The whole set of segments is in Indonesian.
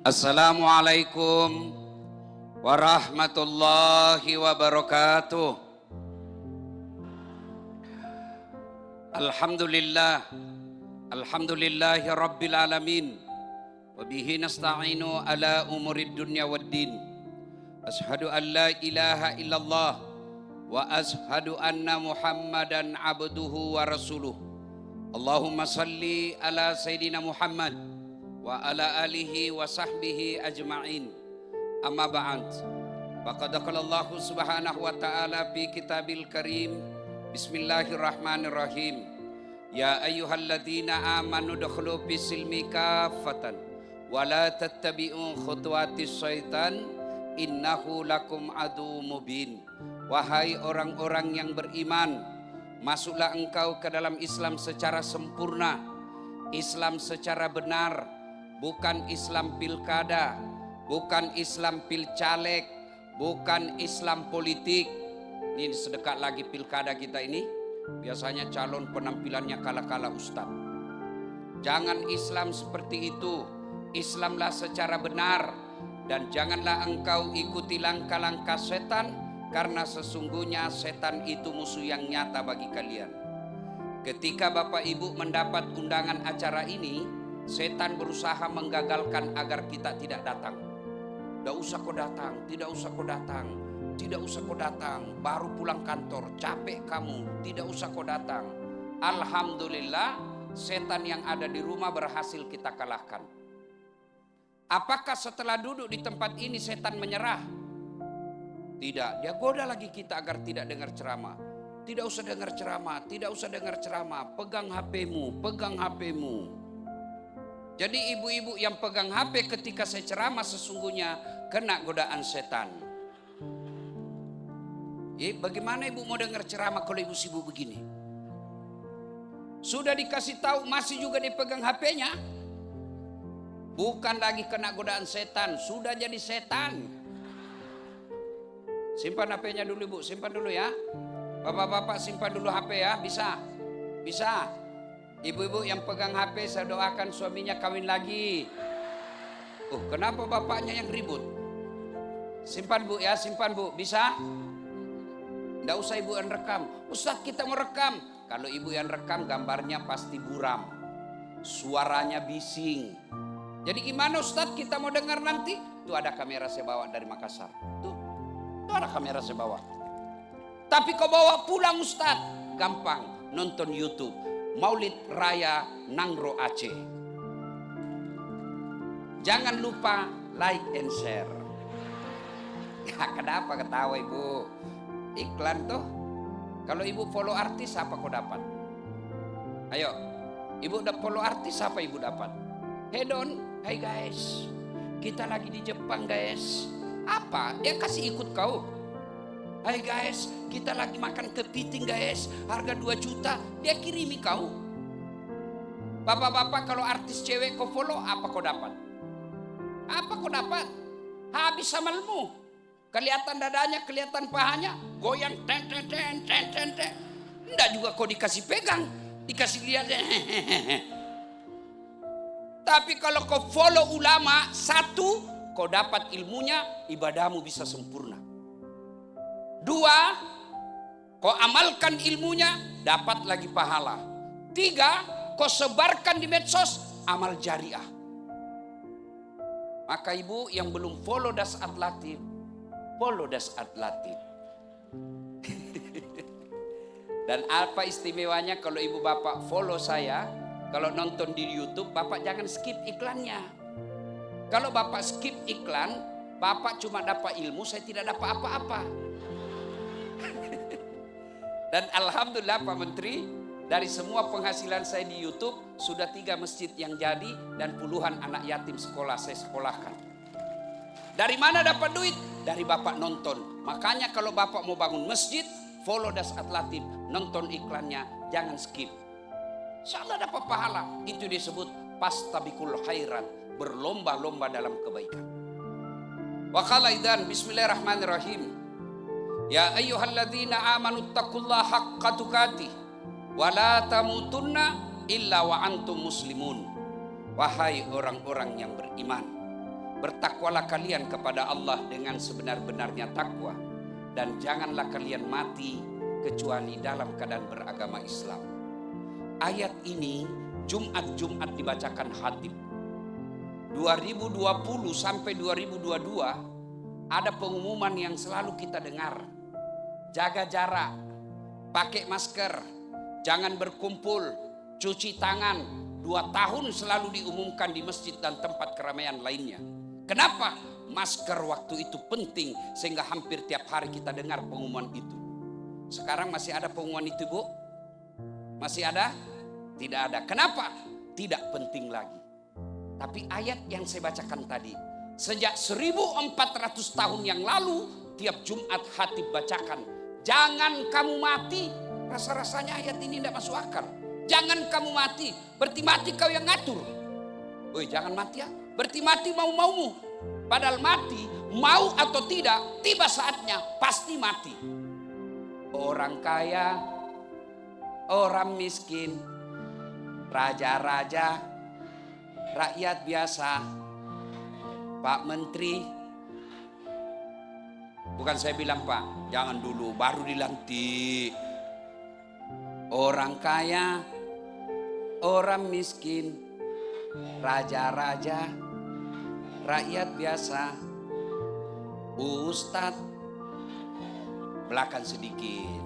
Assalamualaikum warahmatullahi wabarakatuh. Alhamdulillahi rabbil alamin. Wabihi nasta'inu ala umurid dunya waddin. Ashhadu an la ilaha illallah wa ashhadu anna Muhammadan abduhu wa rasuluh. Allahumma salli ala Sayyidina Muhammad wa ala alihi wa sahbihi ajma'in. Amma ba'd. Faqad qala Allah subhanahu wa ta'ala fi kitabil karim. Bismillahirrahmanirrahim. Ya ayyuhalladzina amanu dukhulu fis silmi kaffatan wa la tattabi'u khutuwatis syaitan innahu lakum adu mubin. Wahai orang-orang yang beriman, masuklah engkau ke dalam Islam secara sempurna, Islam secara benar. Bukan Islam pilkada, bukan Islam pilcaleg, bukan Islam politik. Ini sedekat lagi pilkada kita ini, biasanya calon penampilannya kala-kala ustaz. Jangan Islam seperti itu. Islamlah secara benar. Dan janganlah engkau ikuti langkah-langkah setan, karena sesungguhnya setan itu musuh yang nyata bagi kalian. Ketika Bapak Ibu mendapat undangan acara ini, setan berusaha menggagalkan agar kita tidak datang. Tidak usah kau datang, tidak usah kau datang, tidak usah kau datang. Baru pulang kantor, capek kamu, tidak usah kau datang. Alhamdulillah, setan yang ada di rumah berhasil kita kalahkan. Apakah setelah duduk di tempat ini setan menyerah? Tidak, dia goda lagi kita agar tidak dengar ceramah. Tidak usah dengar ceramah, tidak usah dengar ceramah. Pegang HP-mu, pegang HP-mu. Jadi ibu-ibu yang pegang HP ketika saya ceramah sesungguhnya kena godaan setan. Bagaimana ibu mau dengar ceramah kalau ibu sibuk begini? Sudah dikasih tahu masih juga dipegang HP-nya. Bukan lagi kena godaan setan, sudah jadi setan. Simpan HP-nya dulu ibu, simpan dulu ya. Bapak-bapak simpan dulu HP ya, bisa? Bisa. Ibu-ibu yang pegang HP saya doakan suaminya kawin lagi. Kenapa bapaknya yang ribut? Simpan bu ya, simpan bu. Bisa? Nggak usah ibu yang rekam. Ustaz kita mau rekam. Kalau ibu yang rekam gambarnya pasti buram. Suaranya bising. Jadi gimana Ustaz kita mau dengar nanti? Tuh ada kamera saya bawa dari Makassar. Tuh ada kamera saya bawa. Tapi kau bawa pulang Ustaz. Gampang, nonton YouTube. Maulid Raya Nangro Aceh. Jangan lupa like and share. Kenapa ketawa ibu? Iklan tuh. Kalau ibu follow artis apa kau dapat? Ayo, ibu udah follow artis apa ibu dapat? Hey Don, hai guys, kita lagi di Jepang guys. Apa? Dia kasih ikut kau. Hai guys, kita lagi makan kepiting guys, harga 2 juta, dia kirimi kau. Bapak-bapak kalau artis cewek kau follow, apa kau dapat? Apa kau dapat? Habis amalmu. Kelihatan dadanya, kelihatan pahanya, goyang ten. Enggak juga kau dikasih pegang, dikasih lihat. Tapi kalau kau follow ulama, satu, kau dapat ilmunya, ibadahmu bisa sempurna. 2, kau amalkan ilmunya, dapat lagi pahala. 3, kau sebarkan di medsos, amal jariah. Maka ibu yang belum follow Dasat Latif, follow Dasat Latif. Dan apa istimewanya kalau ibu bapak follow saya, kalau nonton di YouTube, bapak jangan skip iklannya. Kalau bapak skip iklan, bapak cuma dapat ilmu, saya tidak dapat apa-apa. Dan alhamdulillah Pak Menteri, dari semua penghasilan saya di YouTube sudah 3 masjid yang jadi dan puluhan anak yatim sekolah saya sekolahkan. Dari mana dapat duit? Dari bapak nonton. Makanya kalau bapak mau bangun masjid, follow Dasat Latif, nonton iklannya, jangan skip. Insyaallah dapat pahala. Itu disebut pastabikul khairan, berlomba-lomba dalam kebaikan. Wa qala idzan bismillahirrahmanirrahim. Ya ayyuhalladzina amanu taqullaha haqqa tuqatih wa la tamutunna illa wa antum muslimun. Wahai orang-orang yang beriman, Bertakwalah kalian kepada Allah dengan sebenar-benarnya takwa, dan janganlah kalian mati kecuali dalam keadaan beragama Islam. Ayat ini Jumat-Jumat dibacakan khatib. 2020 sampai 2022 ada pengumuman yang selalu kita dengar. Jaga jarak, pakai masker, jangan berkumpul, cuci tangan. 2 tahun selalu diumumkan di masjid dan tempat keramaian lainnya. Kenapa? Masker waktu itu penting sehingga hampir tiap hari kita dengar pengumuman itu. Sekarang masih ada pengumuman itu, Bu? Masih ada? Tidak ada. Kenapa? Tidak penting lagi. Tapi ayat yang saya bacakan tadi, sejak 1400 tahun yang lalu tiap Jumat khatib bacakan, jangan kamu mati. Rasa-rasanya ayat ini tidak masuk akal. Jangan kamu mati, berarti mati kau yang ngatur. Woi, jangan mati ya. Berarti mati mau-maumu. Padahal mati, mau atau tidak, tiba saatnya pasti mati. Orang kaya, orang miskin, raja-raja, rakyat biasa, Pak Menteri. Bukan saya bilang Pak, jangan dulu, baru dilantik. Orang kaya, orang miskin, raja-raja, rakyat biasa, ustadz, belakang sedikit.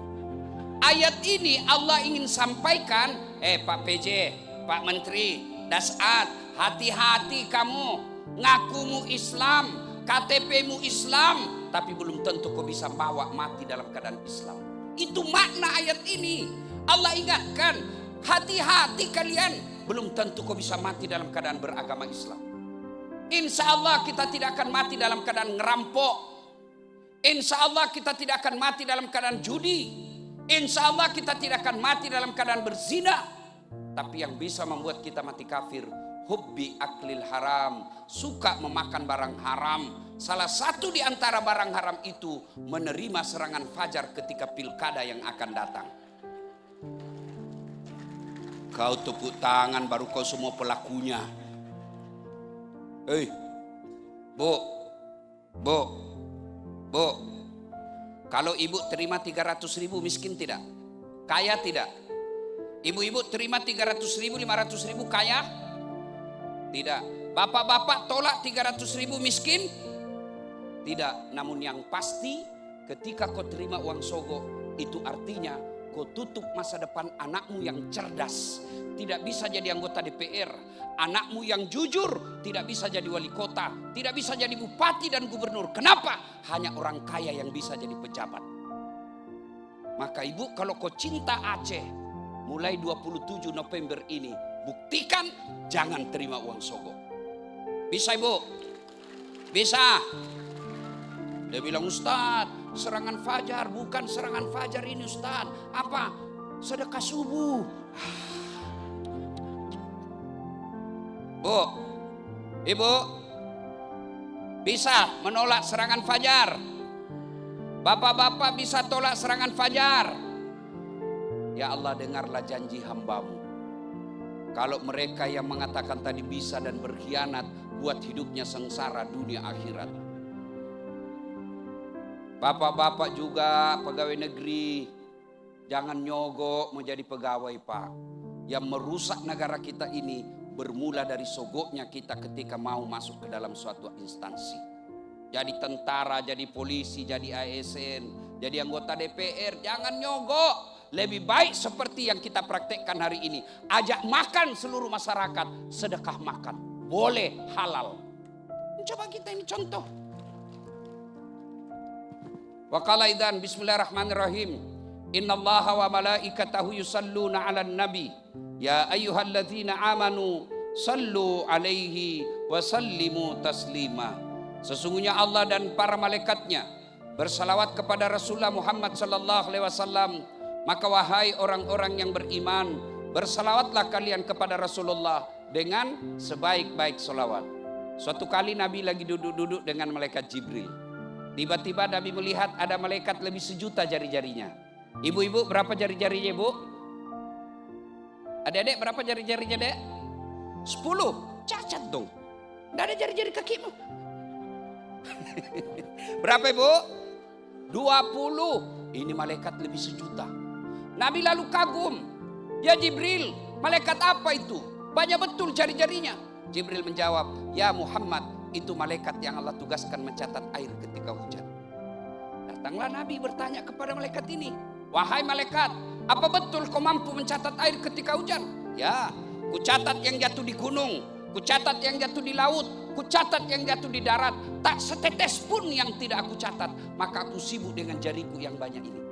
Ayat ini Allah ingin sampaikan, Pak PJ, Pak Menteri, Dasat, hati-hati kamu, ngakumu Islam, KTP-mu Islam, tapi belum tentu kau bisa bawa mati dalam keadaan Islam. Itu makna ayat ini. Allah ingatkan, hati-hati kalian, belum tentu kau bisa mati dalam keadaan beragama Islam. Insya Allah kita tidak akan mati dalam keadaan ngerampok. Insya Allah kita tidak akan mati dalam keadaan judi. Insya Allah kita tidak akan mati dalam keadaan berzina. Tapi yang bisa membuat kita mati kafir, hubbi aklil haram, suka memakan barang haram. Salah satu di antara barang haram itu menerima serangan fajar ketika pilkada yang akan datang. Kau tepuk tangan baru kau semua pelakunya. Bu, kalau ibu terima 300.000 miskin tidak? Kaya tidak? Ibu-ibu terima 300.000, 500.000 kaya? Tidak. Bapak-bapak tolak 300.000 miskin? Tidak. Namun yang pasti ketika kau terima uang sogo, itu artinya kau tutup masa depan anakmu yang cerdas. Tidak bisa jadi anggota DPR. Anakmu yang jujur tidak bisa jadi wali kota. Tidak bisa jadi bupati dan gubernur. Kenapa? Hanya orang kaya yang bisa jadi pejabat. Maka ibu, kalau kau cinta Aceh, mulai 27 November ini, buktikan jangan terima uang sogo. Bisa ibu? Bisa. Dia bilang, Ustaz, serangan fajar. Bukan serangan fajar ini Ustaz. Apa? Sedekah subuh. Bu, ibu, bisa menolak serangan fajar. Bapak-bapak bisa tolak serangan fajar. Ya Allah, dengarlah janji hambamu. Kalau mereka yang mengatakan tadi bisa dan berkhianat, buat hidupnya sengsara dunia akhirat. Bapak-bapak juga pegawai negeri, jangan nyogok menjadi pegawai Pak. Yang merusak negara kita ini bermula dari sogoknya kita ketika mau masuk ke dalam suatu instansi. Jadi tentara, jadi polisi, jadi ASN, jadi anggota DPR, jangan nyogok. Lebih baik seperti yang kita praktekkan hari ini. Ajak makan seluruh masyarakat, sedekah makan. Boleh, halal. Coba kita ini contoh. Wa qala idzan bismillahirrahmanirrahim. Innallaha wa malaikatahu yusalluna 'alan nabi. Ya ayyuhalladzina amanu sallu alaihi wa sallimu taslima. Sesungguhnya Allah dan para malaikatnya bersalawat kepada Rasulullah Muhammad sallallahu alaihi wasallam. Maka wahai orang-orang yang beriman, bersalawatlah kalian kepada Rasulullah dengan sebaik-baik salawat. Suatu kali Nabi lagi duduk-duduk dengan malaikat Jibril. Tiba-tiba Nabi melihat ada malaikat lebih 1.000.000 jari-jarinya. Ibu-ibu berapa jari-jarinya, Bu? Adik-adik berapa jari-jarinya, Dek? 10. Cacat dong. Nggak ada jari-jari kakimu. Berapa ibu? 20. Ini malaikat lebih sejuta. Nabi lalu kagum. Ya Jibril, malaikat apa itu? Banyak betul jari-jarinya. Jibril menjawab, ya Muhammad, itu malaikat yang Allah tugaskan mencatat air ketika hujan. Datanglah Nabi bertanya kepada malaikat ini, wahai malaikat, apa betul kau mampu mencatat air ketika hujan? Ya, ku catat yang jatuh di gunung, ku catat yang jatuh di laut, ku catat yang jatuh di darat. Tak setetes pun yang tidak aku catat, maka aku sibuk dengan jariku yang banyak ini.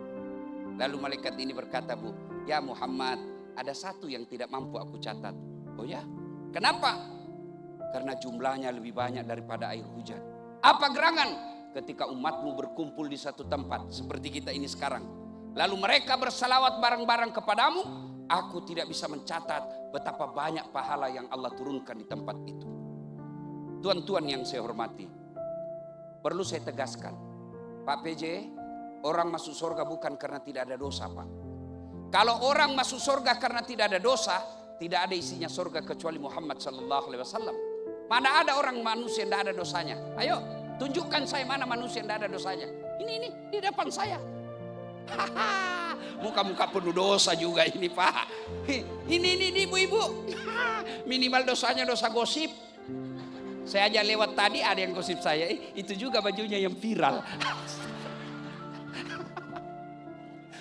Lalu malaikat ini berkata, Bu, ya Muhammad, ada satu yang tidak mampu aku catat. Oh ya, kenapa? Karena jumlahnya lebih banyak daripada air hujan. Apa gerangan? Ketika umatmu berkumpul di satu tempat seperti kita ini sekarang, lalu mereka bersalawat bareng-bareng kepadamu, aku tidak bisa mencatat betapa banyak pahala yang Allah turunkan di tempat itu. Tuan-tuan yang saya hormati, perlu saya tegaskan, Pak PJ, orang masuk surga bukan karena tidak ada dosa, Pak. Kalau orang masuk surga karena tidak ada dosa, tidak ada isinya surga kecuali Muhammad sallallahu alaihi wasallam. Mana ada orang manusia yang tidak ada dosanya? Ayo, tunjukkan saya mana manusia yang tidak ada dosanya. Ini di depan saya. Muka-muka penuh dosa juga ini, Pak. Ini ibu-ibu. Minimal dosanya dosa gosip. Saya aja lewat tadi ada yang gosip saya. Itu juga bajunya yang viral.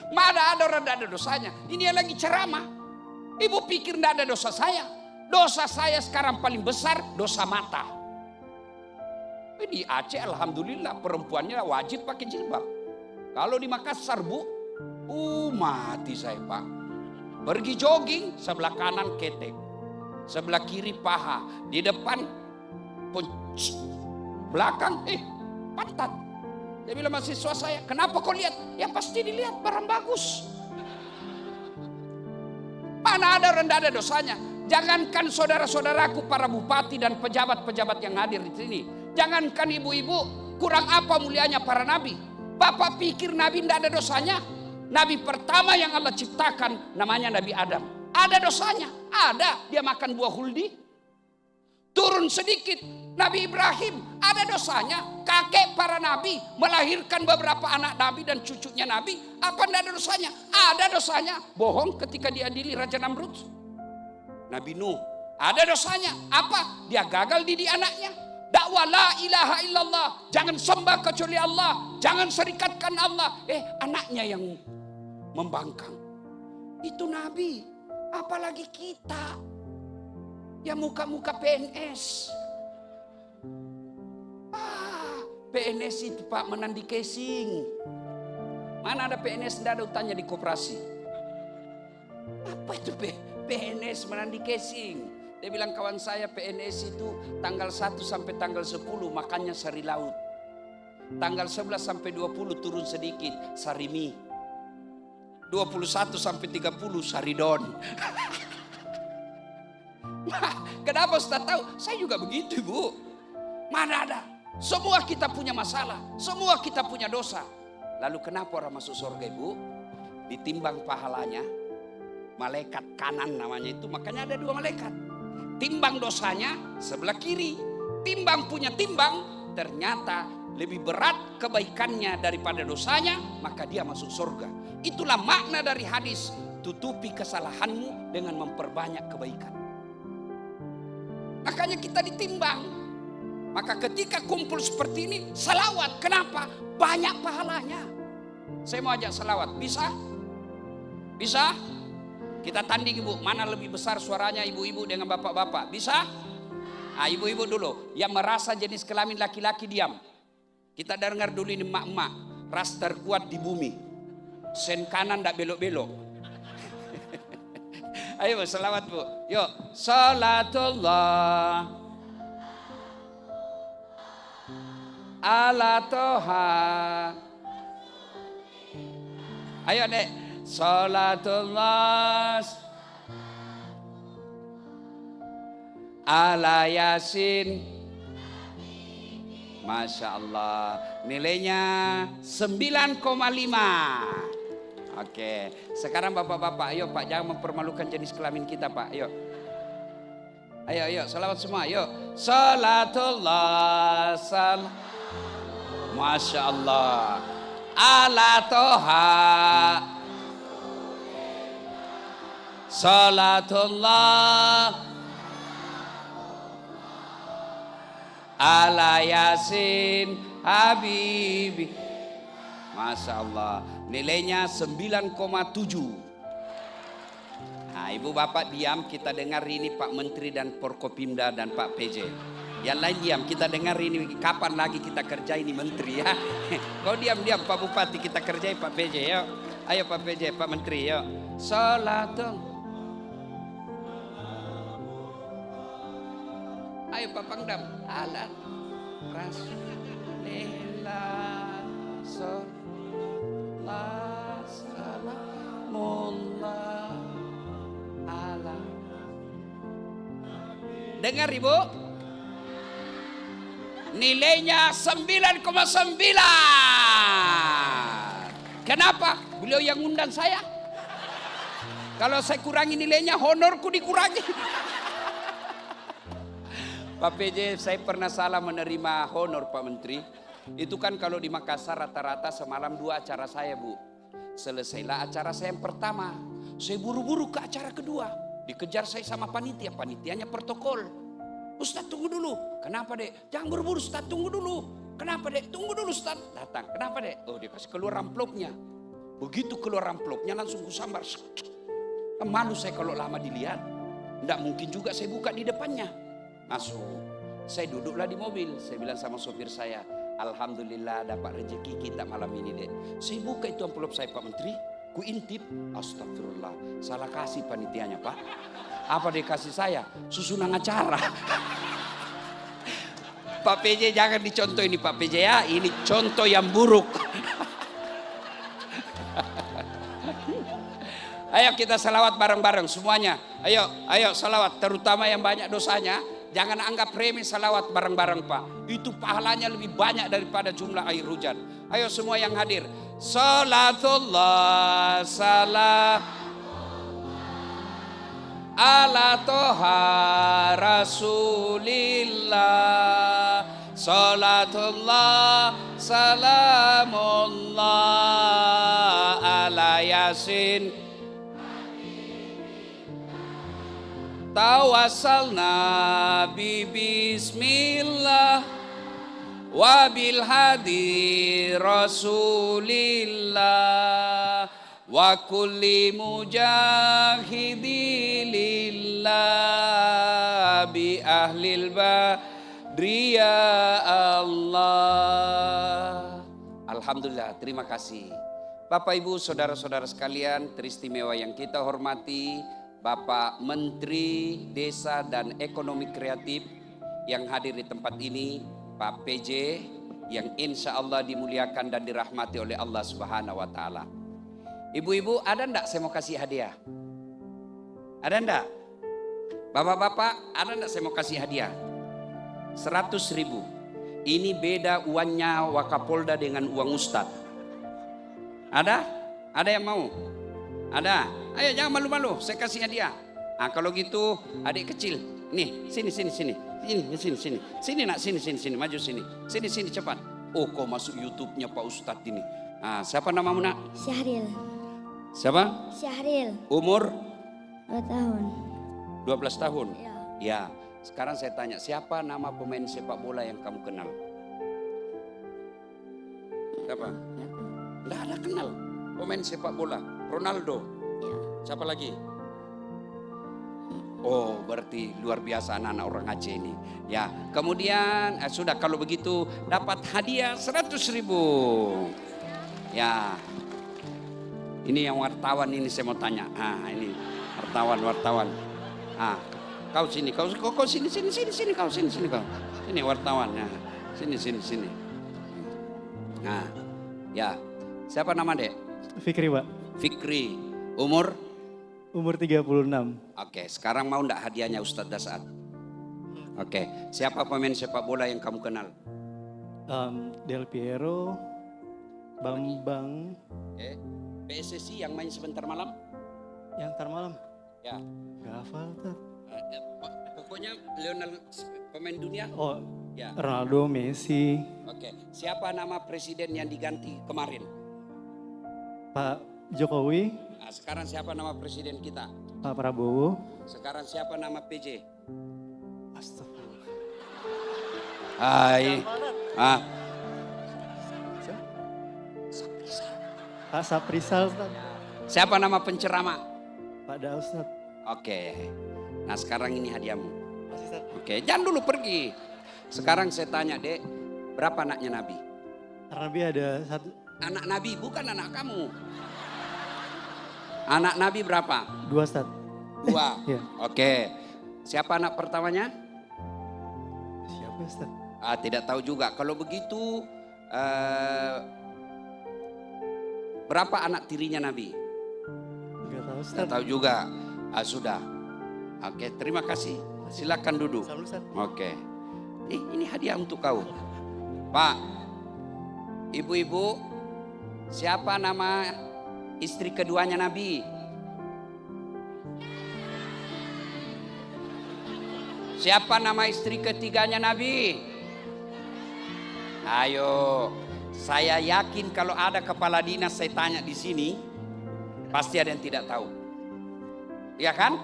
Mana ada orang tidak ada dosanya? Ini yang lagi ceramah. Ibu pikir tidak ada dosa saya? Dosa saya sekarang paling besar dosa mata. Di Aceh alhamdulillah perempuannya wajib pakai jilbab. Kalau di Makassar Bu, mati saya Pak. Pergi jogging sebelah kanan ketek, sebelah kiri paha, di depan punch, belakang pantat. Dia bilang mahasiswa saya, kenapa kau lihat? Ya pasti dilihat barang bagus. Mana ada orang tidak ada dosanya? Jangankan saudara-saudaraku para bupati dan pejabat-pejabat yang hadir di sini. Jangankan ibu-ibu, kurang apa mulianya para nabi. Bapak pikir nabi tidak ada dosanya? Nabi pertama yang Allah ciptakan namanya Nabi Adam. Ada dosanya? Ada. Dia makan buah huldi. Turun sedikit, Nabi Ibrahim ada dosanya. Kakek para nabi melahirkan beberapa anak nabi dan cucunya nabi. Apa tidak ada dosanya? Ada dosanya. Bohong ketika diadili Raja Namrud. Nabi Nuh ada dosanya. Apa? Dia gagal didik anaknya. Dakwah la ilaha illallah, jangan sembah kecuali Allah, jangan serikatkan Allah. Anaknya yang membangkang. Itu nabi. Apalagi kita yang muka-muka PNS. PNS itu Pak menandi casing. Mana ada PNS tidak ada utangnya di koperasi? Apa itu PNS menandi casing? Dia bilang kawan saya PNS itu tanggal 1 sampai tanggal 10 makannya sari laut. Tanggal 11 sampai 20 turun sedikit sari mie. 21 sampai 30 saridon. Kenapa Ustaz tahu? Saya juga begitu Bu. Mana ada? Semua kita punya masalah. Semua kita punya dosa. Lalu kenapa orang masuk surga Ibu? Ditimbang pahalanya. Malaikat kanan namanya itu. Makanya ada 2 malaikat. Timbang dosanya sebelah kiri. Timbang punya timbang. Ternyata lebih berat kebaikannya daripada dosanya. Maka dia masuk surga. Itulah makna dari hadis. Tutupi kesalahanmu dengan memperbanyak kebaikan. Makanya kita ditimbang. Maka ketika kumpul seperti ini, salawat. Kenapa? Banyak pahalanya. Saya mau ajak salawat. Bisa? Bisa? Kita tanding Ibu. Mana lebih besar suaranya ibu-ibu dengan bapak-bapak? Bisa? Ibu-ibu dulu. Yang merasa jenis kelamin laki-laki diam. Kita dengar dulu ini emak-emak. Ras terkuat di bumi. Sen kanan tidak belok-belok. Ayo salawat Bu. Yuk. Salatullah ala toha. Ayo dek. Salatullah ala yasin. Masya Allah. Nilainya 9,5. Oke. Sekarang bapak-bapak. Ayo Pak, jangan mempermalukan jenis kelamin kita Pak. Ayo. Ayo, salawat semua. Ayo. Salatullah Masya Allah. Ala toha salatullah ala yasin habibi. Masya Allah. Nilainya 9,7. Nah, ibu bapak diam, kita dengar ini Pak Menteri dan Forkopimda dan Pak PJ. Yang lain diam, kita dengar ini kapan lagi kita kerja ini Menteri ya. Kau diam-diam Pak Bupati, kita kerjai Pak PJ yuk. Ayo Pak PJ, Pak Menteri yuk. Salatun. Ayo Pak Pangdam. Alat Rasulillah salamullah ala. Dengar Ibu. Nilainya 9,9. Kenapa? Beliau yang undang saya. Kalau saya kurangi nilainya, honorku dikurangi. Pak PJ, saya pernah salah menerima honor Pak Menteri. Itu kan kalau di Makassar rata-rata semalam 2 acara saya Bu. Selesailah acara saya yang pertama, saya buru-buru ke acara kedua. Dikejar saya sama panitia, panitianya protokol. Ustaz tunggu dulu. Kenapa dek? Jangan buru-buru Ustaz, tunggu dulu. Kenapa dek? Tunggu dulu Ustaz. Datang. Kenapa dek? Oh dia kasih keluar amplopnya. Begitu keluar amplopnya langsung kusambar. Malu saya kalau lama dilihat. Tidak mungkin juga saya buka di depannya. Masuk. Saya duduklah di mobil. Saya bilang sama sopir saya, alhamdulillah dapat rezeki kita malam ini dek. Saya buka itu amplop saya Pak Menteri. Ku intip, astagfirullah, salah kasih panitianya Pak. Apa dia kasih saya? Susunan acara. Pak PJ jangan dicontoh ini Pak PJ ya. Ini contoh yang buruk. Ayo kita salawat bareng-bareng semuanya. Ayo salawat. Terutama yang banyak dosanya. Jangan anggap remeh salawat bareng-bareng Pak. Itu pahalanya lebih banyak daripada jumlah air hujan. Ayo semua yang hadir. Salatullah salam ala toha rasulillah. Salatullah salamullah ala yasin. Tawassalna bi bismillah wa bil hadi rasulillah wa kulli mujahidi lillah bi ahlil badri ya Allah. Alhamdulillah, terima kasih Bapak Ibu saudara-saudara sekalian teristimewa yang kita hormati, Bapak Menteri Desa dan Ekonomi Kreatif yang hadir di tempat ini, Pak PJ yang insya Allah dimuliakan dan dirahmati oleh Allah Subhanahu wa Ta'ala. Ibu-ibu, ada enggak saya mau kasih hadiah? Ada enggak? Bapak-bapak, ada enggak saya mau kasih hadiah? 100.000. Ini beda uangnya Wakapolda dengan uang Ustadz. Ada? Ada yang mau? Ada? Ayo jangan malu-malu, saya kasih hadiah. Nah, kalau gitu adik kecil, nih sini. Sini nak, sini, maju sini. Sini cepat. Oh, kau masuk YouTube-nya Pak Ustadz ini. Nah, siapa namamu nak? Syahril. Siapa? Syahril. Umur? 2 tahun. 12 tahun? Ya. Ya. Sekarang saya tanya, siapa nama pemain sepak bola yang kamu kenal? Siapa? Nggak ada kenal. Pemain sepak bola. Ronaldo. Ya. Siapa lagi? Oh, berarti luar biasa anak-anak orang Aceh ini. Ya, kemudian sudah kalau begitu dapat hadiah 100.000. Ya, ini yang wartawan ini saya mau tanya. Ini wartawan. Kau sini, kau sini kau. Sini wartawan. Nah, sini. Nah, ya. Siapa nama dek? Fikri Pak. Fikri. Umur 36. Oke, sekarang mau enggak hadiahnya Ustadz Dasat? Oke, siapa pemain sepak bola yang kamu kenal? Del Piero, Bambang. PSSI yang main sebentar malam? Yang ntar malam? Ya. Gak hafal tuh. Pokoknya Lionel pemain dunia? Oh, Ya. Ronaldo, Messi, Oke. Siapa nama presiden yang diganti kemarin? Pak Jokowi, Nah, sekarang siapa nama presiden kita? Pak Prabowo. Sekarang siapa nama PJ? Astagfirullah. Hai. Ah. Pak Saprisal, Ustaz. Siapa nama penceramah? Pak Daus, Ustaz. Oke. Nah sekarang ini hadiahmu. Makasih, Ustaz. Oke, jangan dulu pergi. Sekarang saya tanya, Dek, berapa anaknya Nabi? Karena Nabi ada satu, Anak Nabi bukan anak kamu. Anak Nabi berapa? 2, Ustaz. 2. Iya. Oke. Siapa anak pertamanya? Siapa, Ustaz? Tidak tahu juga. Kalau begitu berapa anak tirinya Nabi? Enggak tahu, Ustaz. Tidak tahu juga. Sudah. Oke, terima kasih. Silakan duduk. Salam, Ustaz. Oke. Ini hadiah untuk kau. Pak, ibu-ibu, siapa nama istri keduanya Nabi? Siapa nama istri ketiganya Nabi? Ayo, saya yakin kalau ada kepala dinas saya tanya di sini, pasti ada yang tidak tahu. Ya kan?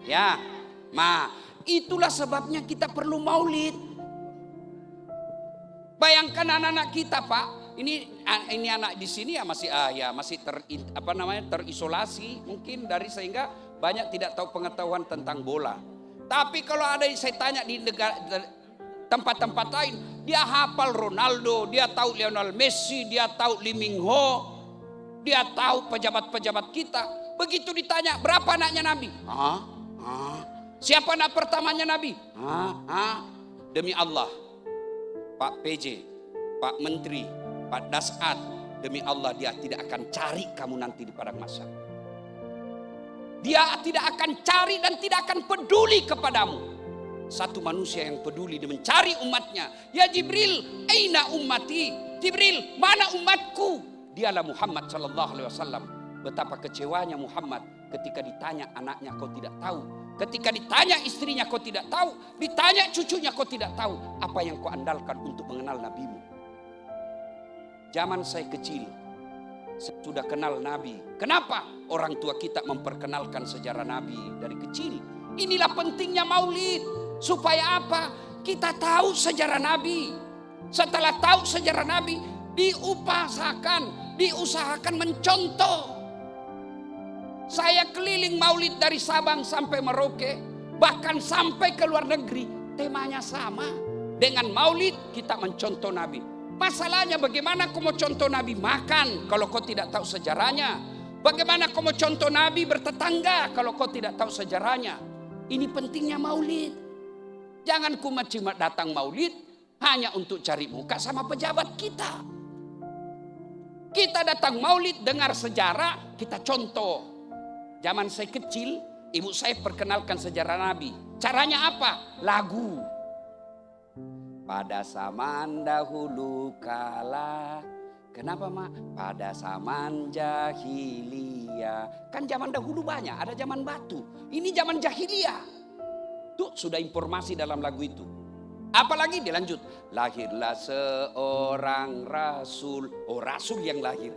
Ya, itulah sebabnya kita perlu maulid. Bayangkan anak-anak kita, Pak. Ini anak di sini ya masih terisolasi mungkin dari sehingga banyak tidak tahu pengetahuan tentang bola. Tapi kalau ada saya tanya di tempat-tempat lain, dia hafal Ronaldo, dia tahu Lionel Messi, dia tahu Lee Min Ho, dia tahu pejabat-pejabat kita. Begitu ditanya berapa anaknya Nabi? Siapa anak pertamanya Nabi? Demi Allah, Pak PJ, Pak Menteri, Pak Dasat, demi Allah dia tidak akan cari kamu nanti di padang mahsyar. Dia tidak akan cari dan tidak akan peduli kepadamu. Satu manusia yang peduli dan mencari umatnya. Ya Jibril, aina ummati? Jibril, mana umatku? Dialah Muhammad sallallahu alaihi wasallam. Betapa kecewanya Muhammad ketika ditanya anaknya kau tidak tahu. Ketika ditanya istrinya kau tidak tahu. Ditanya cucunya kau tidak tahu. Apa yang kau andalkan untuk mengenal nabimu? Zaman saya kecil, saya sudah kenal Nabi. Kenapa? Orang tua kita memperkenalkan sejarah Nabi dari kecil. Inilah pentingnya maulid. Supaya apa? Kita tahu sejarah Nabi. Setelah tahu sejarah Nabi, diusahakan mencontoh. Saya keliling maulid dari Sabang sampai Merauke, bahkan sampai ke luar negeri. Temanya sama. Dengan maulid kita mencontoh Nabi. Masalahnya bagaimana kau mau contoh Nabi makan kalau kau tidak tahu sejarahnya? Bagaimana kau mau contoh Nabi bertetangga kalau kau tidak tahu sejarahnya? Ini pentingnya maulid. Jangan cuma datang maulid hanya untuk cari muka sama pejabat kita. Kita datang maulid dengar sejarah, kita contoh. Zaman saya kecil, ibu saya perkenalkan sejarah Nabi. Caranya apa? Lagu. Pada zaman dahulu kala. Kenapa Mak? Pada zaman jahiliyah. Kan zaman dahulu banyak, ada zaman batu. Ini zaman jahiliyah. Tuh sudah informasi dalam lagu itu. Apalagi dilanjut. Lahirlah seorang rasul. Oh rasul yang lahir.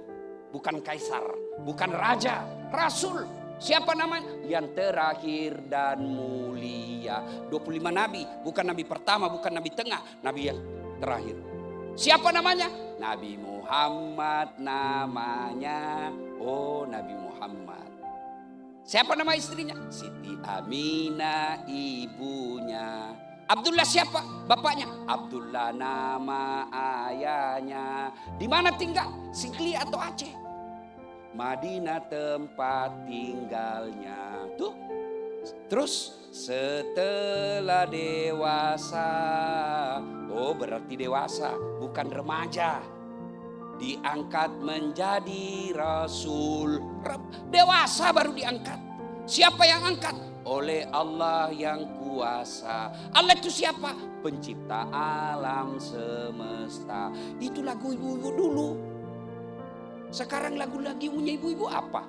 Bukan kaisar, bukan raja. Rasul. Siapa namanya? Yang terakhir dan mulia. 25 nabi, bukan nabi pertama, bukan nabi tengah, nabi yang terakhir. Siapa namanya? Nabi Muhammad namanya. Oh, Nabi Muhammad. Siapa nama istrinya? Siti Aminah ibunya. Abdullah siapa? Bapaknya. Abdullah nama ayahnya. Di mana tinggal? Sigli atau Aceh? Madinah tempat tinggalnya. Tuh. Terus setelah dewasa. Oh berarti dewasa, bukan remaja. Diangkat menjadi rasul. Dewasa baru diangkat. Siapa yang angkat? Oleh Allah yang kuasa. Allah itu siapa? Pencipta alam semesta. Itu lagu ibu-ibu dulu. Sekarang lagu-lagunya ibu-ibu apa?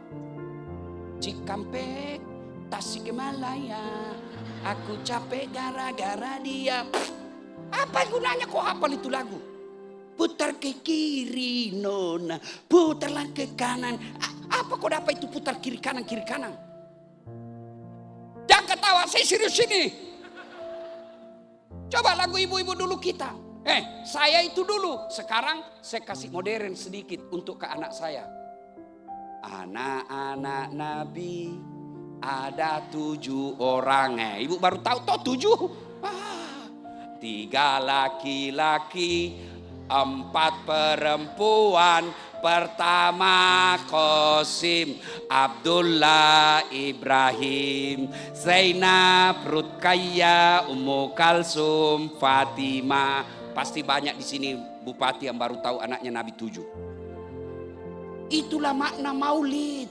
Cikampek, Tasikmalaya, aku capek gara-gara dia. Apa gunanya kau hafal itu lagu? Putar ke kiri nona, putarlah ke kanan. Apa kau dapat itu putar kiri kanan, kiri kanan? Jangan ketawa, saya serius ini. Coba lagu ibu-ibu dulu kita. Saya itu dulu. Sekarang saya kasih modern sedikit untuk ke anak saya. Anak-anak Nabi ada 7 orang. Ibu baru tahu toh 7. 3 laki-laki, 4 perempuan. Pertama Qasim, Abdullah, Ibrahim, Zainab, Ruqayyah, Ummu Kalsum, Fatimah. Pasti banyak di sini bupati yang baru tahu anaknya Nabi 7. Itulah makna maulid.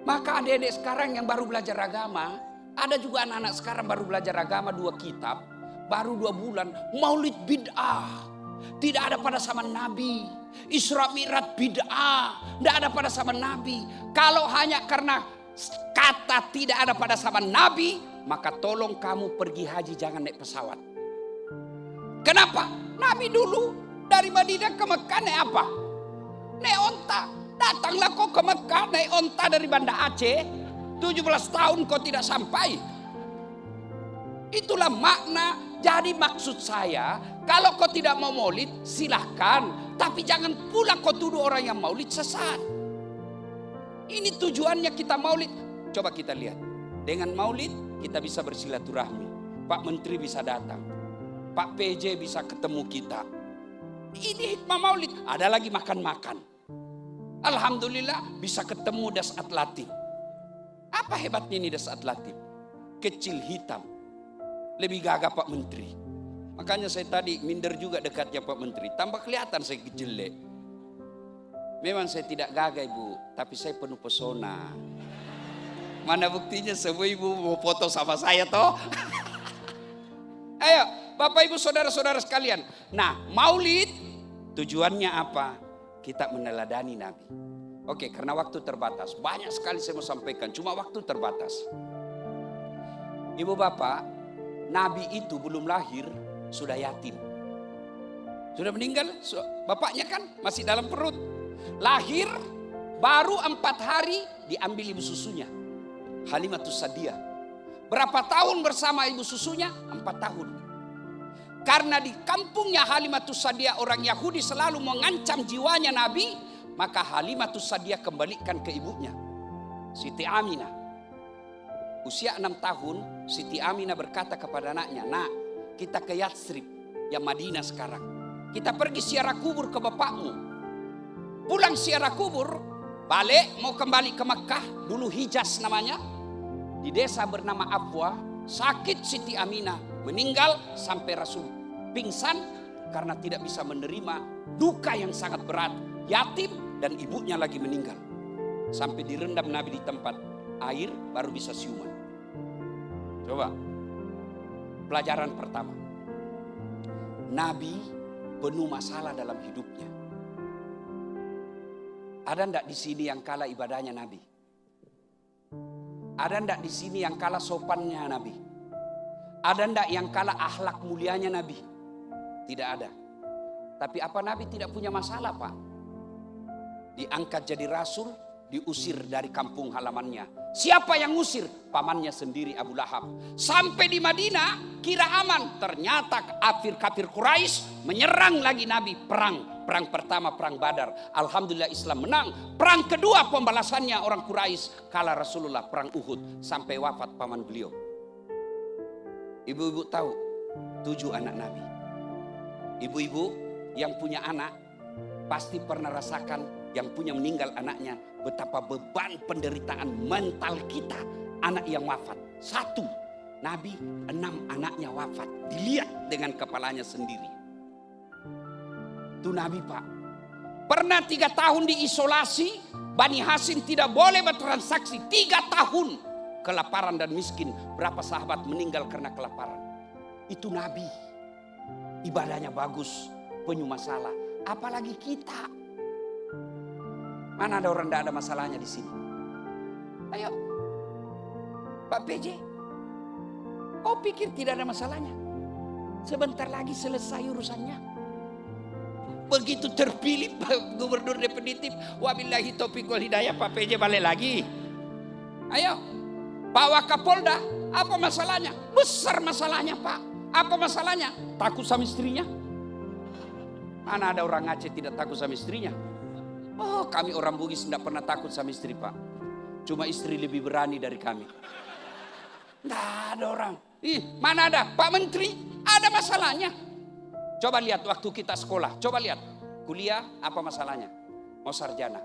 Maka adik-adik sekarang yang baru belajar agama, ada juga anak-anak sekarang baru belajar agama 2 kitab, baru 2 bulan, maulid bid'ah. Tidak ada pada zaman Nabi. Isra Mi'raj bid'ah. Tidak ada pada zaman Nabi. Kalau hanya karena kata tidak ada pada zaman Nabi, maka tolong kamu pergi haji jangan naik pesawat. Kenapa? Nabi dulu dari Madinah ke Mekah naik apa? Naik onta. Datanglah kau ke Mekah naik onta dari Banda Aceh. 17 tahun kau tidak sampai. Itulah makna. Jadi maksud saya, kalau kau tidak mau maulid silahkan. Tapi jangan pula kau tuduh orang yang maulid sesat. Ini tujuannya kita maulid. Coba kita lihat. Dengan maulid kita bisa bersilaturahmi. Pak Menteri bisa datang. Pak PJ bisa ketemu kita. Ini hikmah maulid. Ada lagi makan-makan. Alhamdulillah bisa ketemu Das Atlatif. Apa hebatnya ini Das Atlatif? Kecil hitam. Lebih gagah Pak Menteri. Makanya saya tadi minder juga dekatnya Pak Menteri. Tambah kelihatan saya jelek. Memang saya tidak gagah ibu. Tapi saya penuh pesona. Mana buktinya semua ibu mau foto sama saya toh. Ayo Bapak Ibu saudara-saudara sekalian. Nah maulid tujuannya apa? Kita meneladani Nabi. Oke, karena waktu terbatas. Banyak sekali saya mau sampaikan. Cuma waktu terbatas. Ibu bapak. Nabi itu belum lahir sudah yatim. Sudah meninggal, bapaknya kan masih dalam perut. Lahir baru 4 hari diambil ibu susunya. Halimatus Sa'diyah. Berapa tahun bersama ibu susunya? 4 tahun. Karena di kampungnya Halimatus Sa'diyah orang Yahudi selalu mengancam jiwanya Nabi. Maka Halimatus Sa'diyah kembalikan ke ibunya. Siti Aminah. Usia 6 tahun, Siti Aminah berkata kepada anaknya, nak, kita ke Yatsrib, yang Madinah sekarang. Kita pergi ziarah kubur ke bapakmu. Pulang ziarah kubur, balik mau kembali ke Mekah, dulu Hijaz namanya. Di desa bernama Afwa, sakit Siti Aminah, meninggal sampai Rasul pingsan karena tidak bisa menerima duka yang sangat berat. Yatim dan ibunya lagi meninggal. Sampai direndam Nabi di tempat air baru bisa siuman. Coba, pelajaran pertama. Nabi penuh masalah dalam hidupnya. Ada ndak di sini yang kalah ibadahnya Nabi? Ada ndak di sini yang kalah sopannya Nabi? Ada ndak yang kalah akhlak mulianya Nabi? Tidak ada. Tapi apa Nabi tidak punya masalah, Pak? Diangkat jadi rasul, diusir dari kampung halamannya. Siapa yang ngusir? Pamannya sendiri Abu Lahab. Sampai di Madinah kira aman. Ternyata kafir Quraisy menyerang lagi Nabi. Perang pertama perang Badar. Alhamdulillah Islam menang. Perang kedua pembalasannya orang Quraisy kalah Rasulullah perang Uhud. Sampai wafat paman beliau. Ibu-ibu tahu 7 anak Nabi. Ibu-ibu yang punya anak pasti pernah rasakan yang punya meninggal anaknya, betapa beban penderitaan mental kita anak yang wafat. 1, Nabi 6 anaknya wafat, dilihat dengan kepalanya sendiri. Itu Nabi Pak. Pernah 3 tahun diisolasi, Bani Hashim tidak boleh bertransaksi 3 tahun. Kelaparan dan miskin, berapa sahabat meninggal karena kelaparan. Itu Nabi. Ibadahnya bagus, penuh masalah. Apalagi kita. Mana ada orang tidak ada masalahnya di sini? Ayo, Pak PJ, kau pikir tidak ada masalahnya? Sebentar lagi selesai urusannya. Begitu terpilih gubernur definitif, wabillahi taufiq wal hidayah, Pak PJ balik lagi. Ayo, Pak Wakapolda, apa masalahnya? Besar masalahnya Pak. Apa masalahnya? Takut sama istrinya. Mana ada orang Aceh tidak takut sama istrinya? Oh, kami orang Bugis tidak pernah takut sama istri Pak. Cuma istri lebih berani dari kami. Tidak ada orang. Mana ada Pak Menteri, ada masalahnya. Coba lihat waktu kita sekolah, coba lihat. Kuliah apa masalahnya? Mau sarjana.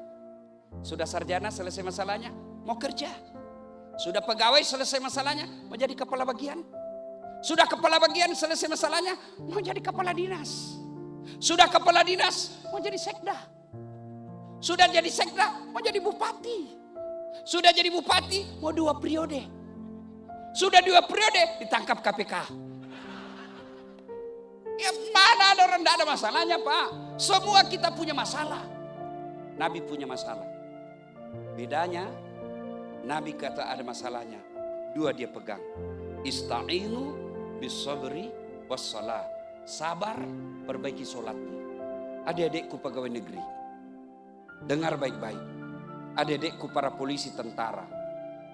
Sudah sarjana selesai masalahnya, mau kerja. Sudah pegawai selesai masalahnya, mau jadi kepala bagian. Sudah kepala bagian selesai masalahnya, mau jadi kepala dinas. Sudah kepala dinas, mau jadi sekda. Sudah jadi sekda, mau jadi bupati. Sudah jadi bupati, mau 2 periode. Sudah 2 periode, ditangkap KPK. Ya mana ada orang, tidak ada masalahnya Pak. Semua kita punya masalah. Nabi punya masalah. Bedanya, Nabi kata ada masalahnya. 2 dia pegang. Ista'inu bisabri wassalah. Sabar, perbaiki sholatmu. Adik-adikku pegawai negeri, dengar baik-baik. Adik-adikku para polisi tentara,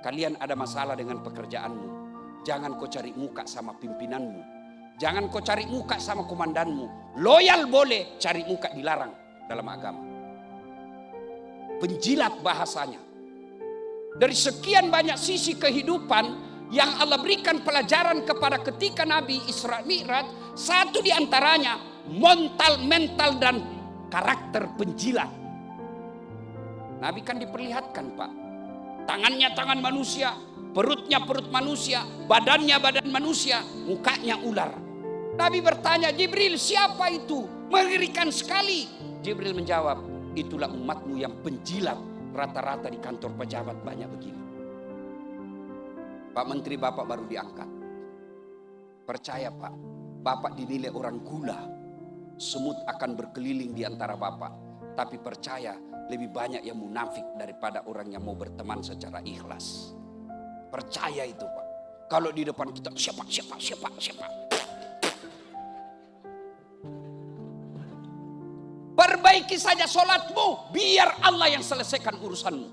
kalian ada masalah dengan pekerjaanmu. Jangan kau cari muka sama pimpinanmu. Jangan kau cari muka sama komandanmu. Loyal boleh, cari muka dilarang dalam agama. Penjilat bahasanya. Dari sekian banyak sisi kehidupan yang Allah berikan pelajaran kepada ketika Nabi Isra Mi'raj, satu di antaranya mental dan karakter penjilat. Nabi kan diperlihatkan Pak, tangannya tangan manusia, perutnya perut manusia, badannya badan manusia, mukanya ular. Nabi bertanya, Jibril siapa itu? Mengerikan sekali. Jibril menjawab, itulah umatmu yang penjilat, rata-rata di kantor pejabat banyak begini. Pak Menteri Bapak baru diangkat. Percaya Pak, Bapak dinilai orang gula. Semut akan berkeliling di antara Bapak. Tapi percaya, lebih banyak yang munafik daripada orang yang mau berteman secara ikhlas. Percaya itu Pak. Kalau di depan kita siapa. Perbaiki saja sholatmu, biar Allah yang selesaikan urusanmu.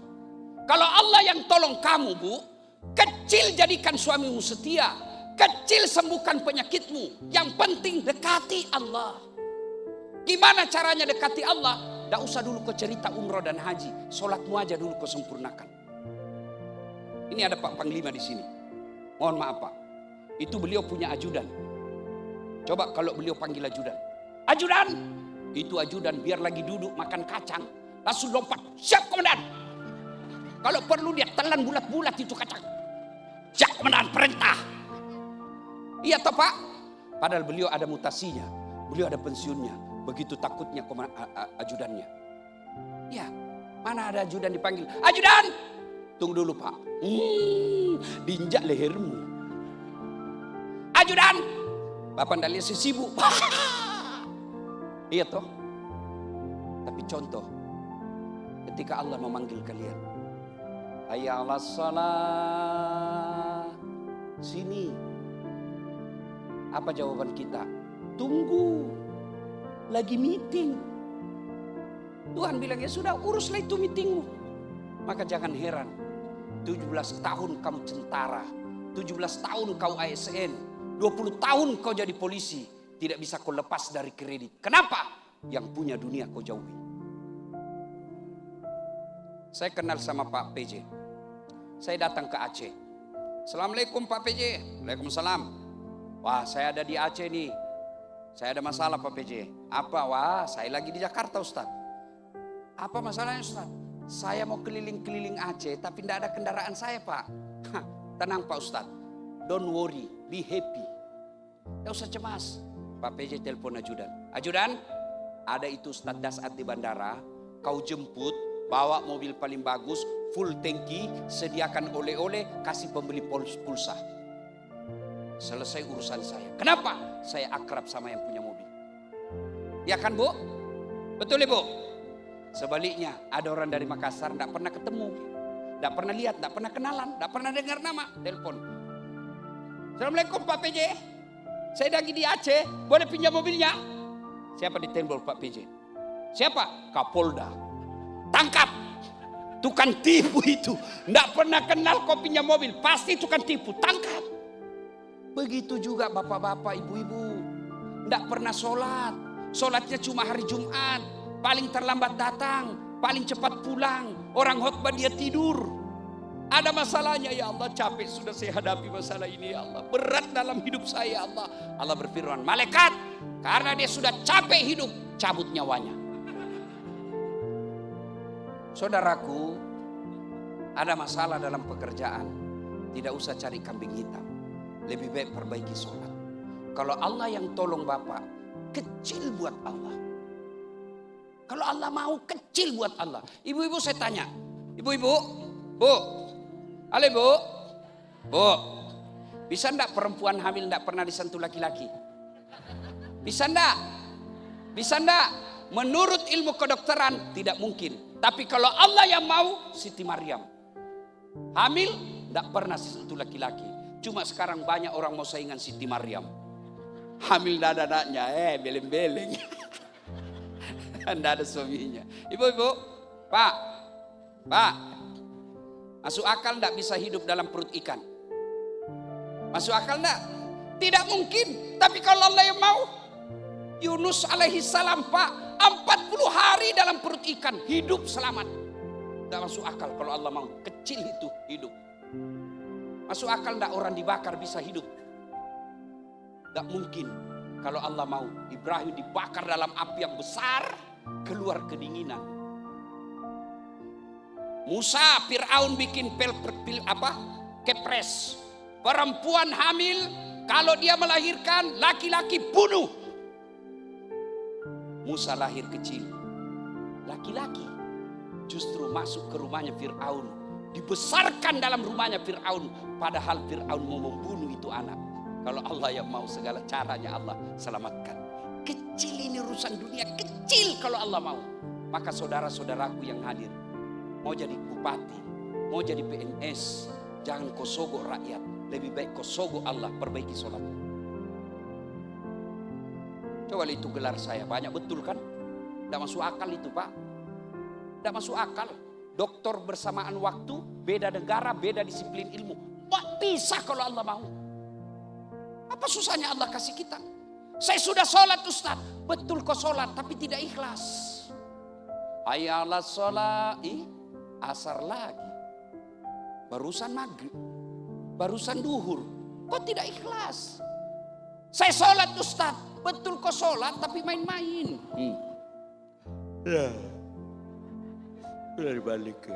Kalau Allah yang tolong kamu Bu, kecil jadikan suamimu setia, kecil sembuhkan penyakitmu. Yang penting dekati Allah. Gimana caranya dekati Allah? Tidak usah dulu kau cerita umroh dan haji, sholatmu aja dulu kau sempurnakan. Ini ada Pak Panglima di sini. Mohon maaf Pak, itu beliau punya ajudan. Coba kalau beliau panggil ajudan, ajudan, itu ajudan biar lagi duduk makan kacang, langsung lompat, siap komandan. Kalau perlu dia telan bulat-bulat itu kacang. Siap komandan, perintah. Iya toh Pak? Padahal beliau ada mutasinya, beliau ada pensiunnya. Begitu takutnya ajudannya. Ya, mana ada ajudan dipanggil, ajudan. Tunggu dulu Pak. Diinjak lehermu. Ajudan. Bapak ndak lihat sibuk. Iya toh. Tapi contoh, ketika Allah memanggil kalian, hayya 'alas shalah, sini. Apa jawaban kita? Tunggu, lagi meeting. Tuhan bilang ya sudah, uruslah itu meetingmu. Maka jangan heran, 17 tahun kamu tentara, 17 tahun kau ASN, 20 tahun kau jadi polisi, tidak bisa kau lepas dari kredit. Kenapa? Yang punya dunia kau jauhi. Saya kenal sama Pak PJ. Saya datang ke Aceh. Assalamualaikum Pak PJ. Waalaikumsalam. Wah, saya ada di Aceh nih. Saya ada masalah Pak PJ. Apa? Wah, saya lagi di Jakarta Ustaz. Apa masalahnya Ustaz? Saya mau keliling-keliling Aceh tapi tidak ada kendaraan saya Pak. Tenang Pak Ustaz. Don't worry, be happy. Tidak usah cemas. Pak PJ telepon ajudan. Ajudan, ada itu Ustaz Dasat di bandara. Kau jemput, bawa mobil paling bagus, full tangki, sediakan oleh-oleh, kasih pembeli pulsa. Selesai urusan saya. Kenapa? Saya akrab sama yang punya mobil. Ya kan Bu? Betul Ibu? Sebaliknya ada orang dari Makassar tidak pernah ketemu, tidak pernah lihat, tidak pernah kenalan, tidak pernah dengar nama, telepon. Assalamualaikum Pak PJ. Saya lagi di Aceh, boleh pinjam mobilnya? Siapa di tembok Pak PJ? Siapa? Kapolda. Tangkap. Tukang tipu itu. Nggak pernah kenal kau pinjam mobil. Pasti tukang tipu. Tangkap. Begitu juga bapak-bapak, ibu-ibu. Nggak pernah sholat. Sholatnya cuma hari Jumat. Paling terlambat datang. Paling cepat pulang. Orang khotbah dia tidur. Ada masalahnya ya Allah, capek sudah saya hadapi masalah ini ya Allah. Berat dalam hidup saya ya Allah. Allah berfirman, malaikat, karena dia sudah capek hidup, cabut nyawanya. Saudaraku, ada masalah dalam pekerjaan, tidak usah cari kambing hitam. Lebih baik perbaiki sholat. Kalau Allah yang tolong Bapak, kecil buat Allah. Kalau Allah mau, kecil buat Allah. Ibu-ibu saya tanya, ibu-ibu, Bu, halo Bu, Bu, bisa enggak perempuan hamil enggak pernah disentuh laki-laki? Bisa enggak? Bisa enggak? Menurut ilmu kedokteran tidak mungkin. Tapi kalau Allah yang mau, Siti Maryam hamil enggak pernah disentuh laki-laki. Cuma sekarang banyak orang mau saingan Siti Maryam. Hamil enggak ada anaknya, beleng-beleng. Enggak ada suaminya. Ibu-ibu, Pak, masuk akal enggak bisa hidup dalam perut ikan? Masuk akal enggak? Tidak mungkin. Tapi kalau Allah yang mau, Yunus alaihi salam Pak, 40 hari dalam perut ikan, hidup selamat. Enggak masuk akal kalau Allah mau. Kecil itu hidup. Masuk akal enggak orang dibakar bisa hidup? Enggak mungkin. Kalau Allah mau, Ibrahim dibakar dalam api yang besar, keluar kedinginan. Musa, Fir'aun bikin kepres. Perempuan hamil, kalau dia melahirkan, laki-laki bunuh. Musa lahir kecil. Laki-laki justru masuk ke rumahnya Fir'aun. Dibesarkan dalam rumahnya Fir'aun. Padahal Fir'aun mau membunuh itu anak. Kalau Allah yang mau, segala caranya Allah selamatkan. Kecil ini urusan dunia, kecil kalau Allah mau. Maka saudara-saudaraku yang hadir, mau jadi bupati, mau jadi PNS, jangan kau sogok rakyat. Lebih baik kau sogok Allah, perbaiki sholat. Coba itu gelar saya, banyak betul kan? Tidak masuk akal itu Pak. Tidak masuk akal. Doktor bersamaan waktu, beda negara, beda disiplin ilmu. Bisa kalau Allah mau. Apa susahnya Allah kasih kita? Saya sudah sholat Ustaz. Betul kau sholat tapi tidak ikhlas. Ayalah sholat. Asar lagi. Barusan maghrib. Barusan duhur. Kok tidak ikhlas? Saya sholat Ustaz. Betul kau sholat tapi main-main. Udah dibalik ke.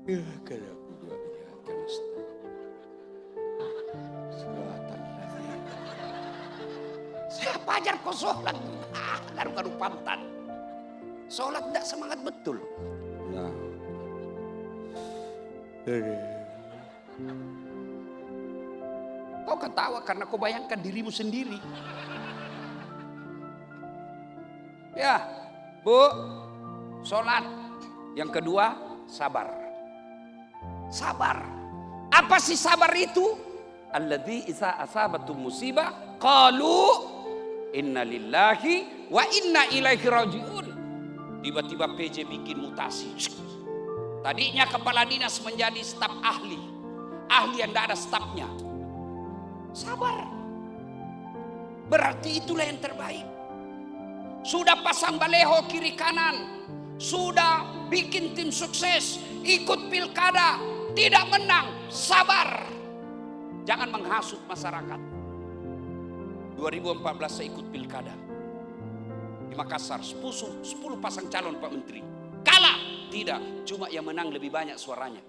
Ya kan aku juga kan Ustaz. Siapa ajar kau sholat? Garu-garu pantat. Sholat tidak semangat betul. Nah. Kau ketawa karena kau bayangkan dirimu sendiri. Ya, Bu, sholat. Yang kedua, sabar. Sabar. Apa sih sabar itu? Alladzi isa asabatu musibah qalu inna lillahi wa inna ilaihi rajiun. Tiba-tiba PJ bikin mutasi. Tadinya kepala dinas menjadi staf ahli. Ahli yang tidak ada stafnya. Sabar. Berarti itulah yang terbaik. Sudah pasang baleho kiri kanan. Sudah bikin tim sukses. Ikut pilkada. Tidak menang. Sabar. Jangan menghasut masyarakat. 2014 saya ikut pilkada di Makassar, 10 pasang calon Pak Menteri. Kalah? Tidak, cuma yang menang lebih banyak suaranya.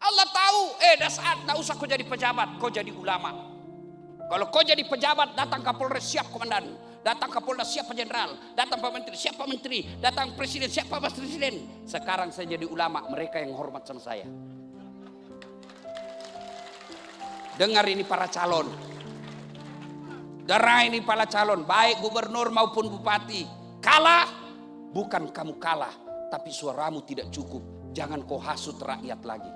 Allah tahu, dasar tak usah kau jadi pejabat, kau jadi ulama. Kalau kau jadi pejabat, datang Kapolres siap komandan, datang Kapolda siapa jenderal, datang Pak Menteri siapa menteri, datang Presiden siapa Mas Presiden. Sekarang saya jadi ulama, mereka yang hormat sama saya. Dengar ini para calon. Dengar ini para calon, baik gubernur maupun bupati. Kalah, bukan kamu kalah, tapi suaramu tidak cukup. Jangan kau hasut rakyat lagi.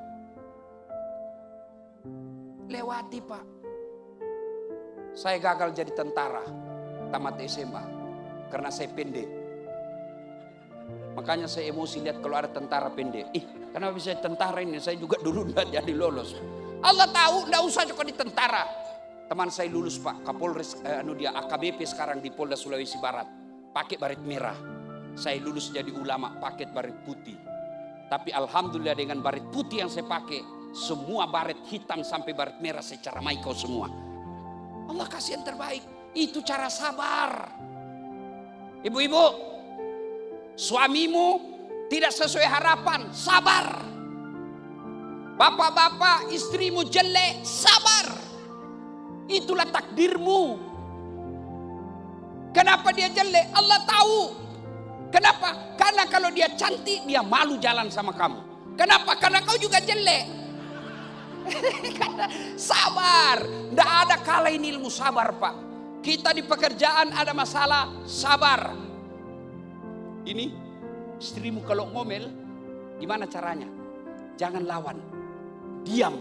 Lewati Pak. Saya gagal jadi tentara tamat SMA karena saya pendek. Makanya saya emosi lihat kalau ada tentara pendek. Kenapa bisa tentara ini? Saya juga dulu enggak jadi lolos. Allah tahu, enggak usah juga di tentara. Teman saya lulus Pak, Kapolres dia AKBP sekarang di Polda Sulawesi Barat, pakai baret merah. Saya lulus jadi ulama pakai baret putih. Tapi alhamdulillah dengan baret putih yang saya pakai, semua baret hitam sampai baret merah secara maiko semua. Allah kasih yang terbaik. Itu cara sabar. Ibu-ibu, suamimu tidak sesuai harapan, sabar. Bapak-bapak, istrimu jelek, sabar. Itulah takdirmu. Kenapa dia jelek? Allah tahu. Kenapa? Karena kalau dia cantik, dia malu jalan sama kamu. Kenapa? Karena kau juga jelek. Sabar. Tidak ada kalah ini ilmu sabar Pak. Kita di pekerjaan ada masalah, sabar. Ini istrimu kalau ngomel, gimana caranya? Jangan lawan, diam.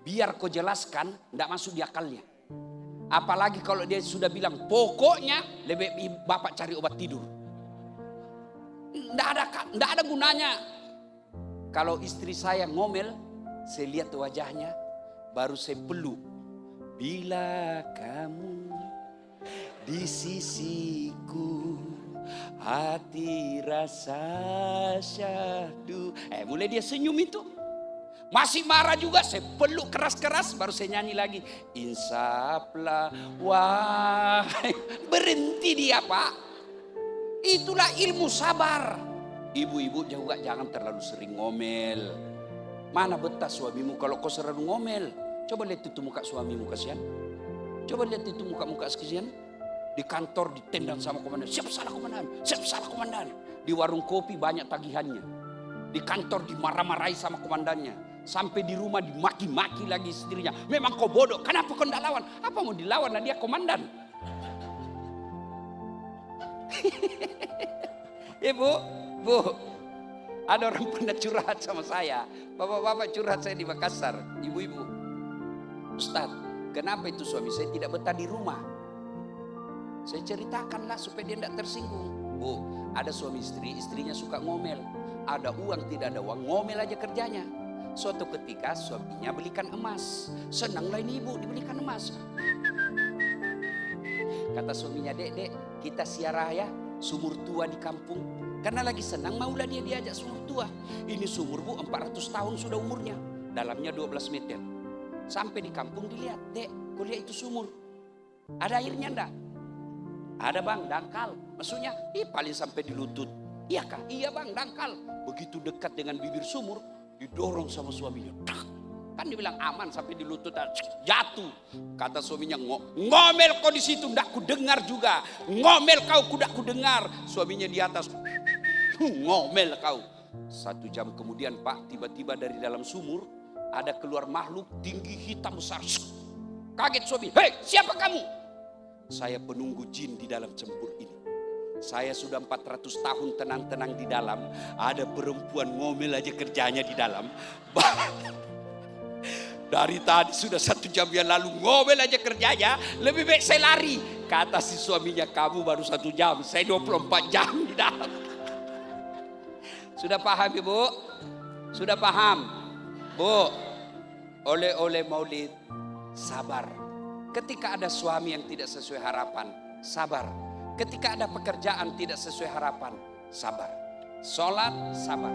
Biar kau jelaskan, tidak masuk di akalnya. Apalagi kalau dia sudah bilang, pokoknya lebih bapak cari obat tidur. Tidak ada gunanya. Kalau istri saya ngomel, saya lihat wajahnya, baru saya peluk. Bila kamu di sisiku, hati rasa syahdu. Mulai dia senyum itu. Masih marah juga, saya peluk keras-keras, baru saya nyanyi lagi. Insaplah, wahai. Berhenti dia Pak. Itulah ilmu sabar. Ibu-ibu juga jangan terlalu sering ngomel. Mana betah suamimu kalau kau sering ngomel? Coba lihat itu muka suamimu kasihan. Coba lihat itu muka-muka kasihan. Di kantor ditendang sama komandan. Siapa salah komandan? Siapa salah komandan? Di warung kopi banyak tagihannya. Di kantor dimarah-marahi sama komandannya. Sampai di rumah dimaki-maki lagi istrinya. Memang kau bodoh. Kenapa kau tidak lawan? Apa mau dilawan? Nah, dia komandan. Ibu, Bu, ada orang pernah curhat sama saya. Bapak-bapak curhat saya di Makassar. Ibu-ibu, Ustaz, kenapa itu suami saya tidak betah di rumah? Saya ceritakanlah supaya dia tidak tersinggung. Bu, ada suami istri, istrinya suka ngomel. Ada uang, tidak ada uang, ngomel aja kerjanya. Suatu ketika suaminya belikan emas. Senanglah ini ibu dibelikan emas. Kata suaminya, dek, kita siarah ya sumur tua di kampung. Karena lagi senang maulah dia diajak sumur tua. Ini sumur Bu 400 tahun sudah umurnya. Dalamnya 12 meter. Sampai di kampung dilihat, dek, kau lihat itu sumur. Ada airnya enggak? Ada bang, dangkal. Maksudnya, paling sampai di lutut. Iya kah? Iya bang, dangkal. Begitu dekat dengan bibir sumur, didorong sama suaminya. Kan dia bilang aman sampai di lutut, jatuh. Kata suaminya, ngomel kau di situ, ndak ku dengar juga. Ngomel kau, kudak ku dengar. Suaminya di atas, ngomel kau. 1 jam kemudian Pak, tiba-tiba dari dalam sumur ada keluar makhluk tinggi hitam besar. Kaget suami, hei siapa kamu? Saya penunggu jin di dalam cembur ini. Saya sudah 400 tahun tenang-tenang di dalam. Ada perempuan ngomel aja kerjanya di dalam. Dari tadi sudah 1 jam yang lalu ngomel aja kerjanya. Lebih baik saya lari. Kata si suaminya, kamu baru 1 jam, saya 24 jam di dalam. Sudah paham Ibu? Sudah paham? Bu, oleh Maulid, sabar. Ketika ada suami yang tidak sesuai harapan, sabar. Ketika ada pekerjaan tidak sesuai harapan, sabar. Sholat, sabar.